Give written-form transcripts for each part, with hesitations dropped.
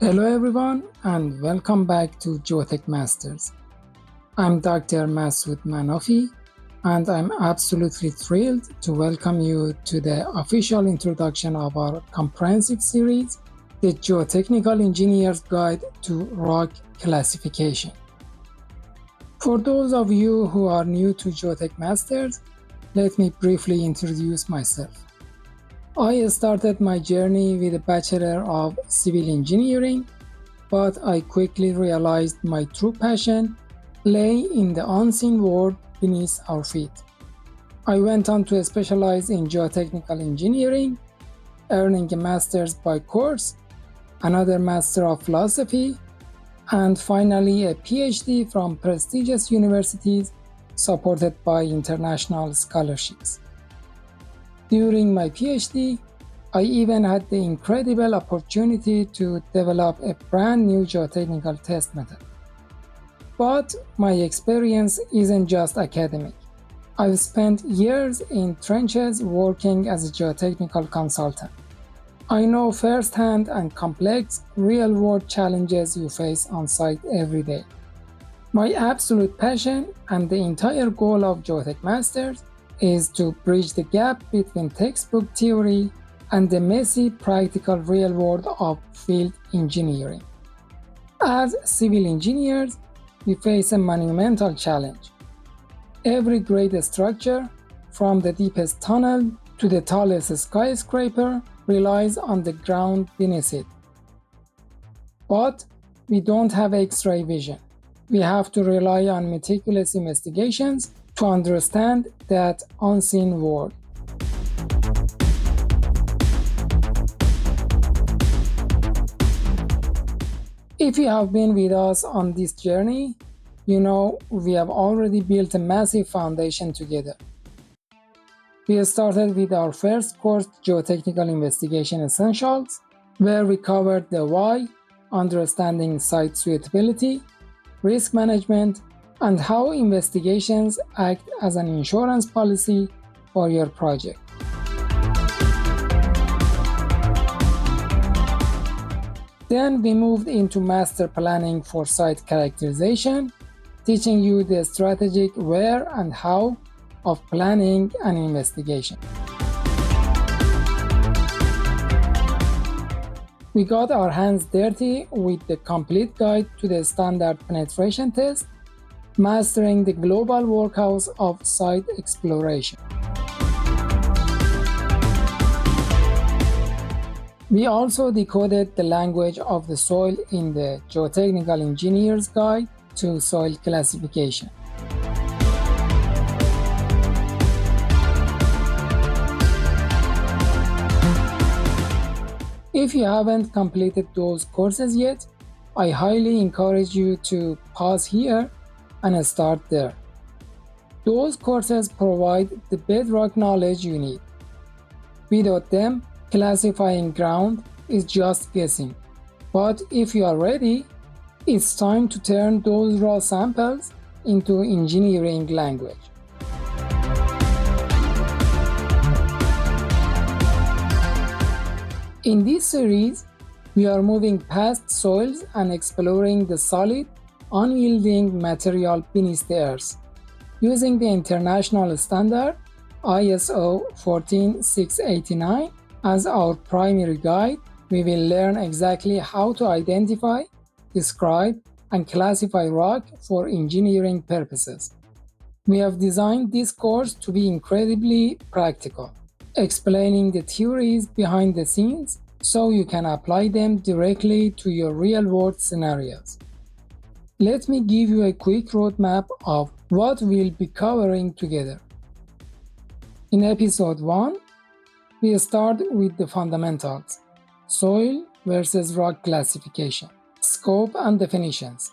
Hello everyone and welcome back to Geotech Masters. I'm Dr. Masoud Manafi and I'm absolutely thrilled to welcome you to the official introduction of our comprehensive series, the Geotechnical Engineer's Guide to Rock Classification. For those of you who are new to Geotech Masters, let me briefly introduce myself. I started my journey with a Bachelor of Civil Engineering, but I quickly realized my true passion lay in the unseen world beneath our feet. I went on to specialize in Geotechnical Engineering, earning a master's by course, another Master of Philosophy, and finally a PhD from prestigious universities supported by international scholarships. During my PhD, I even had the incredible opportunity to develop a brand new geotechnical test method. But my experience isn't just academic. I've spent years in trenches working as a geotechnical consultant. I know firsthand and complex real-world challenges you face on site every day. My absolute passion and the entire goal of Geotech Masters is to bridge the gap between textbook theory and the messy practical real world of field engineering. As civil engineers, we face a monumental challenge. Every great structure, from the deepest tunnel to the tallest skyscraper, relies on the ground beneath it. But we don't have X-ray vision. We have to rely on meticulous investigations to understand that unseen world. If you have been with us on this journey, you know we have already built a massive foundation together. We started with our first course, Geotechnical Investigation Essentials, where we covered the why, understanding site suitability, risk management, and how investigations act as an insurance policy for your project. Then we moved into master planning for site characterization, teaching you the strategic where and how of planning an investigation. We got our hands dirty with the complete guide to the standard penetration test, mastering the global workhouse of site exploration. We also decoded the language of the soil in the Geotechnical Engineer's Guide to Soil Classification. If you haven't completed those courses yet, I highly encourage you to pause here and start there. Those courses provide the bedrock knowledge you need. Without them, classifying ground is just guessing. But if you are ready, it's time to turn those raw samples into engineering language. In this series, we are moving past soils and exploring the solid, unyielding material beneath the earth. Using the international standard ISO 14689 as our primary guide, we will learn exactly how to identify, describe, and classify rock for engineering purposes. We have designed this course to be incredibly practical, explaining the theories behind the scenes so you can apply them directly to your real-world scenarios. Let me give you a quick roadmap of what we'll be covering together. In episode 1, we start with the fundamentals: soil versus rock classification, scope and definitions.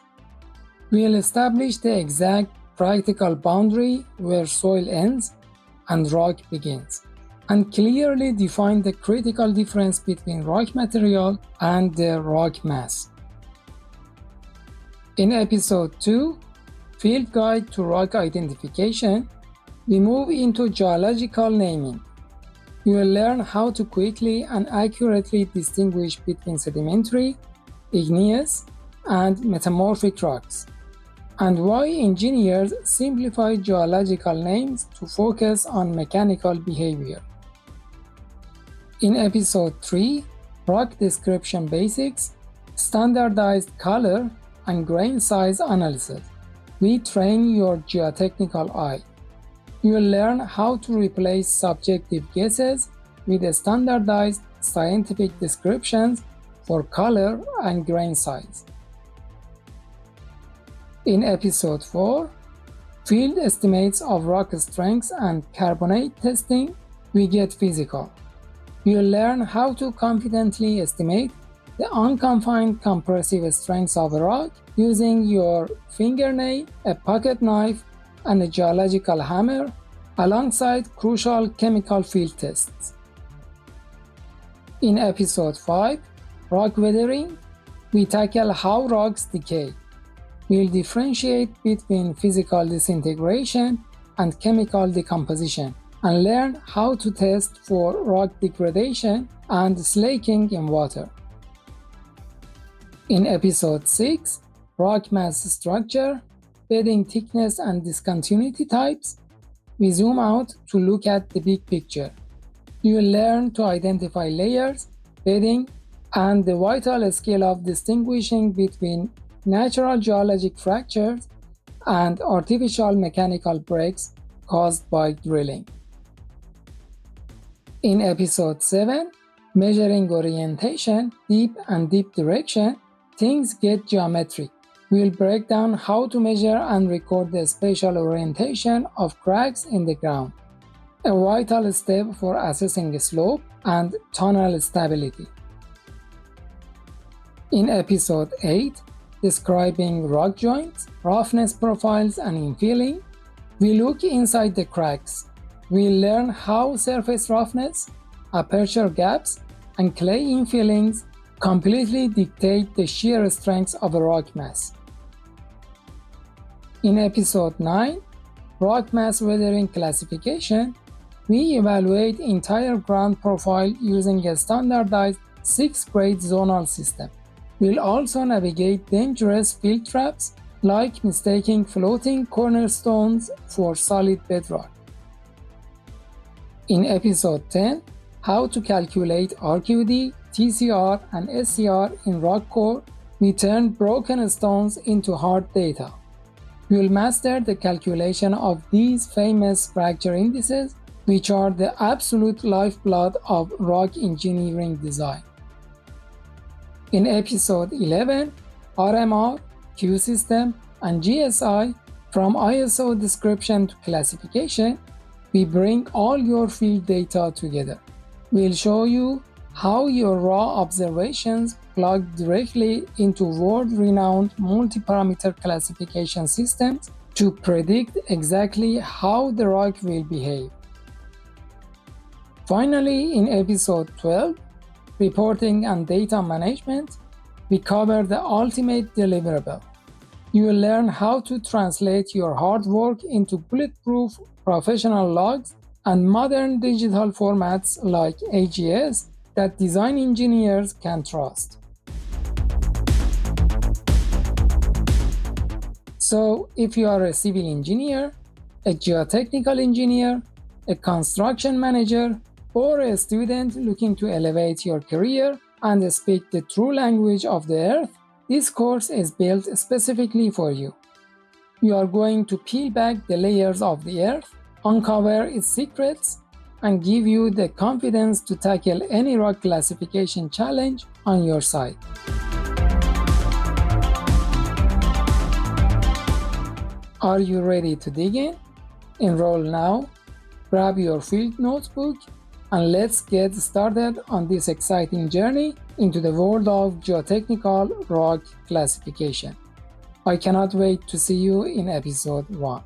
We'll establish the exact practical boundary where soil ends and rock begins, and clearly define the critical difference between rock material and the rock mass. In episode 2, Field Guide to Rock Identification, we move into geological naming. You will learn how to quickly and accurately distinguish between sedimentary, igneous, and metamorphic rocks, and why engineers simplify geological names to focus on mechanical behavior. In Episode 3, Rock Description Basics, Standardized Color and Grain Size Analysis, we train your geotechnical eye. You will learn how to replace subjective guesses with standardized scientific descriptions for color and grain size. In Episode 4, Field Estimates of Rock Strengths and Carbonate Testing, we get physical. You'll learn how to confidently estimate the unconfined compressive strengths of a rock using your fingernail, a pocket knife, and a geological hammer, alongside crucial chemical field tests. In Episode 5, Rock Weathering, we tackle how rocks decay. We'll differentiate between physical disintegration and chemical decomposition, and learn how to test for rock degradation and slaking in water. In Episode 6, Rock Mass Structure, Bedding Thickness and Discontinuity Types, we zoom out to look at the big picture. You will learn to identify layers, bedding, and the vital skill of distinguishing between natural geologic fractures and artificial mechanical breaks caused by drilling. In Episode 7, Measuring Orientation, Deep and Deep Direction, things get geometric. We'll break down how to measure and record the spatial orientation of cracks in the ground, a vital step for assessing slope and tunnel stability. In Episode 8, Describing Rock Joints, Roughness Profiles and Infilling, we look inside the cracks. We'll learn how surface roughness, aperture gaps, and clay infillings completely dictate the shear strength of a rock mass. In Episode 9, Rock Mass Weathering Classification, we evaluate entire ground profile using a standardized 6-grade zonal system. We'll also navigate dangerous field traps like mistaking floating cornerstones for solid bedrock. In Episode 10, How to Calculate RQD, TCR, and SCR in rock core, we turn broken stones into hard data. We will master the calculation of these famous fracture indices, which are the absolute lifeblood of rock engineering design. In Episode 11, RMR, Q System, and GSI, from ISO description to classification, we bring all your field data together. We'll show you how your raw observations plug directly into world-renowned multi-parameter classification systems to predict exactly how the rock will behave. Finally, in Episode 12, Reporting and Data Management, we cover the ultimate deliverable. You will learn how to translate your hard work into bulletproof professional logs and modern digital formats like AGS that design engineers can trust. So, if you are a civil engineer, a geotechnical engineer, a construction manager, or a student looking to elevate your career and speak the true language of the earth, this course is built specifically for you. You are going to peel back the layers of the earth, uncover its secrets, and give you the confidence to tackle any rock classification challenge on your side. Are you ready to dig in? Enroll now, grab your field notebook, and let's get started on this exciting journey into the world of geotechnical rock classification. I cannot wait to see you in Episode 1.